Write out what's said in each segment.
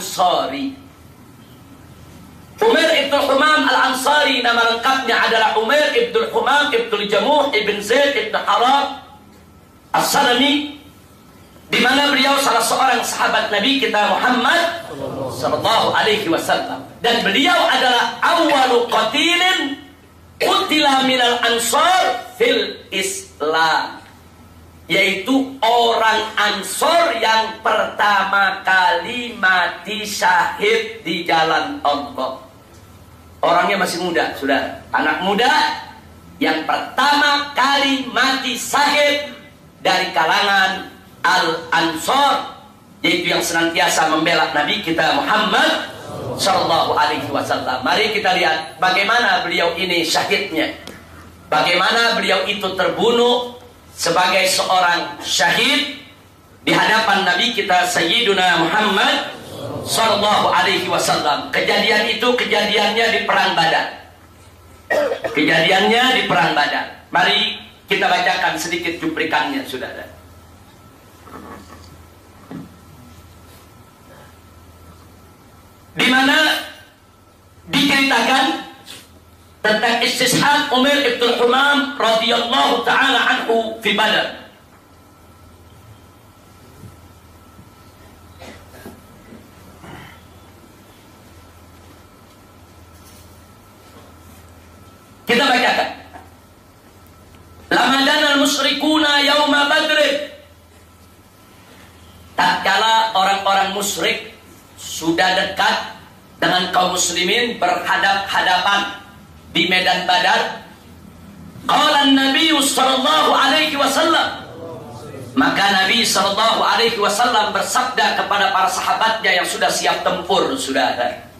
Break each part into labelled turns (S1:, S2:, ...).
S1: Al-Ansari. Umair ibn Humam Al-Ansari, nama lengkapnya adalah Umair ibn Humam ibn Jamuh ibn Zaid ibn Haram As-Salami, di mana beliau salah seorang sahabat Nabi kita Muhammad sallallahu alaihi wasallam, dan beliau adalah awwalu qatilin qutila minal ansar fil Islam, yaitu orang Ansor yang pertama kali mati syahid di jalan Allah. Orangnya masih muda, sudah anak muda yang pertama kali mati syahid dari kalangan Al-Ansor, yaitu yang senantiasa membela Nabi kita Muhammad sallallahu alaihi wasallam. Mari kita lihat bagaimana beliau ini syahidnya, bagaimana beliau itu terbunuh sebagai seorang syahid di hadapan Nabi kita Sayyiduna Muhammad sallallahu alaihi wasallam. Kejadian itu kejadiannya di perang Badar. Kejadiannya di perang Badar. Mari kita bacakan sedikit cuplikannya, saudara. Di mana diceritakan tentang istishhad Umair ibn Humam radhiyallahu taala anhu fi Badar. Kita bacakan. Lamadana al-musyrikuna yauma Badr. Tatkala orang-orang musyrik sudah dekat dengan kaum muslimin berhadap-hadapan di medan Badar, qala Nabi sallallahu alaihi wasallam, maka Nabi sallallahu alaihi wasallam bersabda kepada para sahabatnya yang sudah siap tempur, saudara.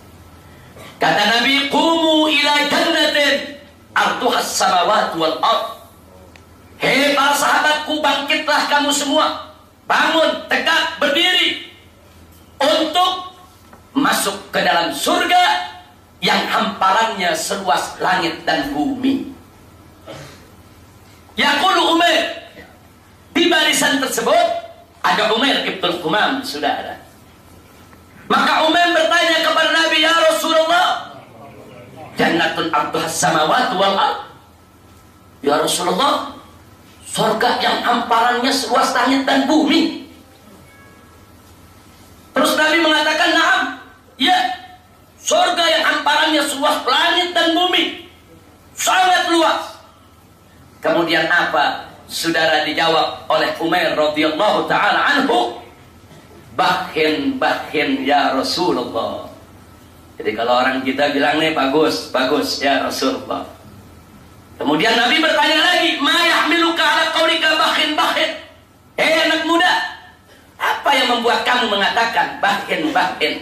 S1: Kata Nabi, qumu ila jannatin arduhas samawati wal ard. Hei para sahabatku, bangkitlah kamu semua, bangun, tegak, berdiri untuk masuk ke dalam surga yang hamparannya seluas langit dan bumi. Yaqulu Umair, di barisan tersebut ada Umair ibn Humam, saudara. Maka Umair bertanya kepada Nabi, ya Rasulullah, jannatun arduhas samawati wal ard. Ya Rasulullah, surga yang hamparannya seluas langit dan bumi. Terus Nabi mengatakan, na'am, ya, surga yang hamparannya seluas langit dan bumi, sangat luas. Kemudian apa, saudara, dijawab oleh Umair radhiyallahu taala anhu? Bahin ya Rasulullah. Jadi kalau orang kita bilang nih, bagus ya Rasulullah. Kemudian Nabi bertanya lagi, ma yahmiluka ala qaulika bahin. Hei anak muda, apa yang membuat kamu mengatakan bahin?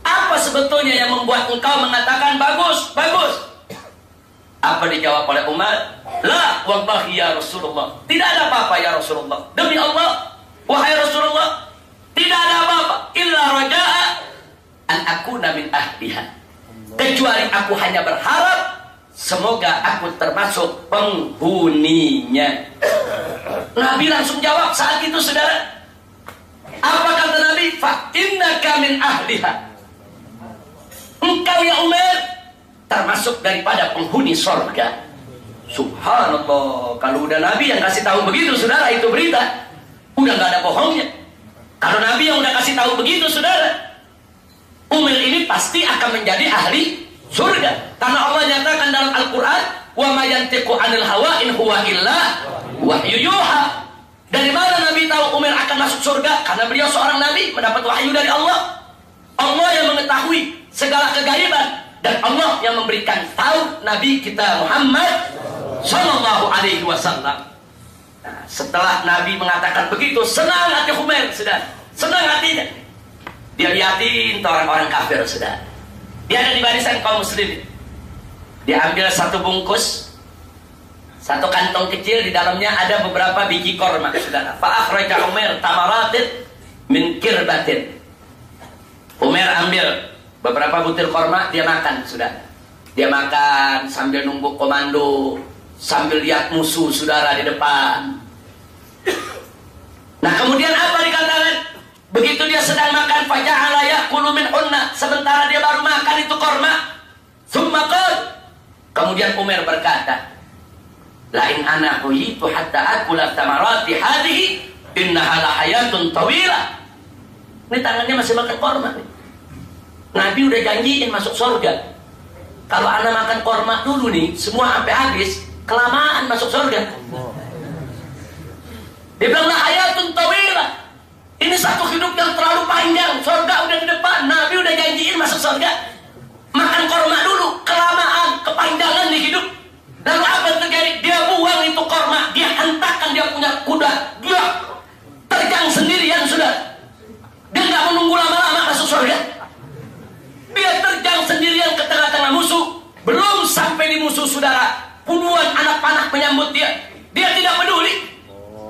S1: Apa sebetulnya yang membuat engkau mengatakan bagus? Apa dijawab oleh Umar? La wallahi ya Rasulullah, tidak ada apa-apa ya Rasulullah. Demi Allah, wahai Rasulullah, tidak ada apa-apa. Illa raja'a an akuna min ahliha. Kecuali aku hanya berharap semoga aku termasuk penghuninya. Nabi langsung jawab saat itu, saudara. Apa kata Nabi? Fa innaka min ahliha. Engkau ya Umar termasuk daripada penghuni surga. Subhanallah. Kalau udah Nabi yang kasih tahu begitu, saudara, itu berita udah nggak ada bohongnya. Kalau Nabi yang udah kasih tahu begitu, saudara, Umar ini pasti akan menjadi ahli surga. Karena Allah nyatakan dalam Al-Quran, wa ma yantiqu anil hawa in huwa illa wahyu yuha. Dari mana Nabi tahu Umar akan masuk surga? Karena beliau seorang Nabi, mendapat wahyu dari Allah. Allah yang mengetahui segala kegaiban, dan Allah yang memberikan tahu Nabi kita Muhammad sallallahu alaihi wasallam. Nah, setelah Nabi mengatakan begitu, senang hati Umar, sudah senang hatinya. Dia lihatin orang-orang kafir, sudah. Dia ada di barisan kaum muslimin. Dia ambil satu bungkus, satu kantong kecil, di dalamnya ada beberapa biji korma, saudara. Fa akhraja Umar tamaratin min kirbatin. Umar ambil beberapa butir korma, dia makan, saudara. Dia makan sambil nunggu komando, sambil lihat musuh, saudara, di depan. Nah, kemudian apa dikatakan? Begitu dia sedang makan, faja'ala ya'kulu minhunna, sementara dia baru makan itu korma. Tsumma qala, kemudian Umar berkata, la in ana huyitu hatta akula thamarati hadhihi innaha la hayatun tawilah. Ini tangannya masih makan korma nih. Nabi udah janjiin masuk surga. Kalau ana makan korma dulu nih, semua sampai habis, kelamaan masuk surga. Dia bilang la hayatun tawilah. Ini satu hidup yang terlalu panjang. Surga udah di depan, Nabi udah janjiin masuk surga. Makan korma dulu, kelamaan, kepanjangan di hidup. Lalu apa yang terjadi? Dia buang itu korma, dia hentakkan dia punya kuda, dia terjang sendirian sudah. Dia nggak menunggu lama-lama masuk surga. Dia terjang sendirian ke tengah-tengah musuh. Belum sampai di musuh, saudara, puluhan anak panah menyambut dia. Dia tidak peduli.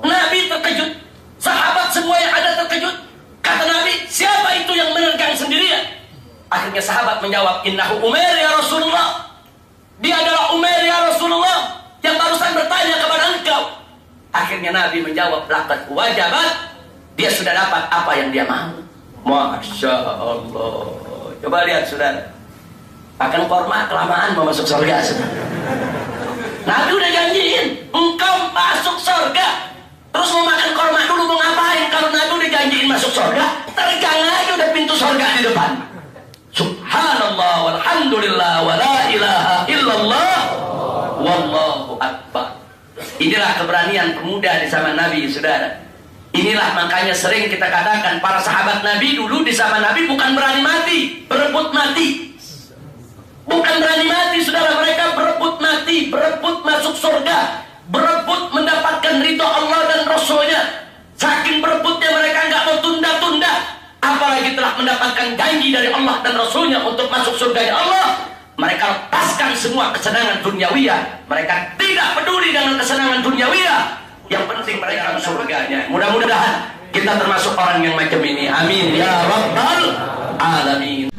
S1: Nabi terkejut, sahabat semua yang ada terkejut. Kata Nabi, siapa itu yang menerjang sendirian? Akhirnya sahabat menjawab, innahu Umair ya Rasulullah. Dia adalah Umair ya Rasulullah, yang barusan bertanya kepada engkau. Akhirnya Nabi menjawab, laqad wajabat. Dia sudah dapat apa yang dia mau. Masya Allah. Coba lihat saudara, makan korma kelamaan mau masuk surga. Nabi udah janjiin engkau masuk surga, terus mau makan korma dulu mau ngapain? Kalau Nabi udah janjiin masuk surga, terjang aja udah pintu surga di depan. Subhanallah walhamdulillah wa la ilaha illallah wallahu akbar. Inilah keberanian pemuda di zaman Nabi, saudara. Inilah makanya sering kita katakan para sahabat Nabi dulu di zaman Nabi bukan berani mati, berebut mati. Bukan berani mati, saudara, mereka berebut mati, berebut masuk surga, berebut mendapatkan ridho Allah dan Rasulnya. Saking berebutnya mereka nggak mau tunda-tunda. Apalagi telah mendapatkan janji dari Allah dan Rasulnya untuk masuk surga Allah, mereka lepaskan semua kesenangan duniawiyah. Mereka tidak peduli dengan kesenangan duniawiyah. Yang penting mereka masuk surganya. Mudah-mudahan kita termasuk orang yang macam ini. Amin ya rabbal alamin.